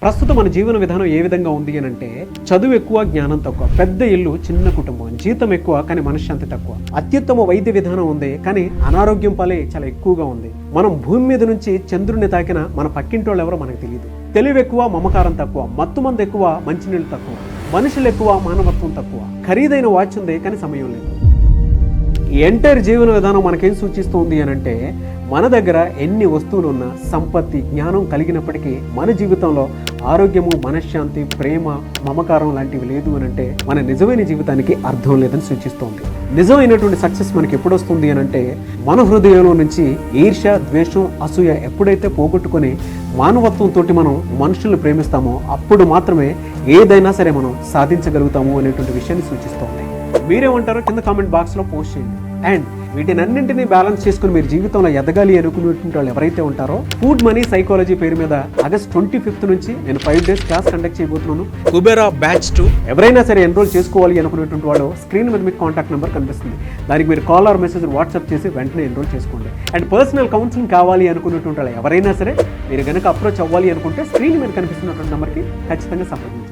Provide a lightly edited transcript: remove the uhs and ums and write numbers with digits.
ప్రస్తుతం మన జీవన విధానం ఏ విధంగా ఉంది అని అంటే, చదువు ఎక్కువ, జ్ఞానం తక్కువ, పెద్ద ఇల్లు, చిన్న కుటుంబం, జీతం ఎక్కువ కానీ మనశ్శాంతి తక్కువ, అత్యుత్తమ వైద్య విధానం ఉంది కానీ అనారోగ్యం పాలే చాలా ఎక్కువగా ఉంది. మనం భూమి మీద నుంచి చంద్రుడిని తాకిన మన పక్కింటి వాళ్ళు ఎవరో మనకు తెలియదు. తెలివి ఎక్కువ, మమకారం తక్కువ, మత్తుమంది ఎక్కువ, మంచినీళ్ళు తక్కువ, మనుషులు ఎక్కువ, మానవత్వం తక్కువ, ఖరీదైన వాచ్ ఉంది కానీ సమయం లేదు. ఈ ఎంటైర్ జీవన విధానం మనకేం సూచిస్తుంది అని అంటే, మన దగ్గర ఎన్ని వస్తువులు ఉన్నా, సంపత్తి, జ్ఞానం కలిగినప్పటికీ మన జీవితంలో ఆరోగ్యము, మనశ్శాంతి, ప్రేమ, మమకారం లాంటివి లేదు అని అంటే మన నిజమైన జీవితానికి అర్థం లేదని సూచిస్తోంది. నిజమైనటువంటి సక్సెస్ మనకి ఎప్పుడు వస్తుంది అని అంటే, మన హృదయంలో నుంచి ఈర్ష్య, ద్వేషం, అసూయ ఎప్పుడైతే పోగొట్టుకొని మానవత్వంతో మనం మనుషుల్ని ప్రేమిస్తామో అప్పుడు మాత్రమే ఏదైనా సరే మనం సాధించగలుగుతాము అనేటువంటి విషయాన్ని సూచిస్తోంది. మీరేమంటారో కింద కామెంట్ బాక్స్లో పోస్ట్ చేయండి. అండ్ వీటినన్నింటినీ బ్యాలెన్స్ చేసుకుని మీరు జీవితంలో ఎదగాలి అనుకునేటువంటి వాళ్ళు ఎవరైతే ఉంటారో, ఫుడ్ మనీ సైకాలజీ పేరు మీద ఆగస్ట్ 25 నుంచి నేను 5 days క్లాస్ కండక్ట్ చేయబోతున్నాను. కుబేరా బ్యాచ్ 2. ఎవరైనా సరే ఎన్రోల్ చేసుకోవాలి అనుకునేటువంటి వాళ్ళు స్క్రీన్ మీద మీకు కాంటాక్ట్ నెంబర్ కనిపిస్తుంది. దానికి మీరు కాల్ ఆర్ మెసేజ్ వాట్సాప్ చేసి వెంటనే ఎన్రోల్ చేసుకోండి. అండ్ పర్సనల్ కౌన్సిలింగ్ కావాలి అనుకునేటువంటి వాళ్ళు ఎవరైనా సరే మీరు కనుక అప్రోచ్ అవ్వాలి అనుకుంటే స్క్రీన్ మీద కనిపిస్తున్నటువంటి నెంబర్కి ఖచ్చితంగా సంప్రదించండి.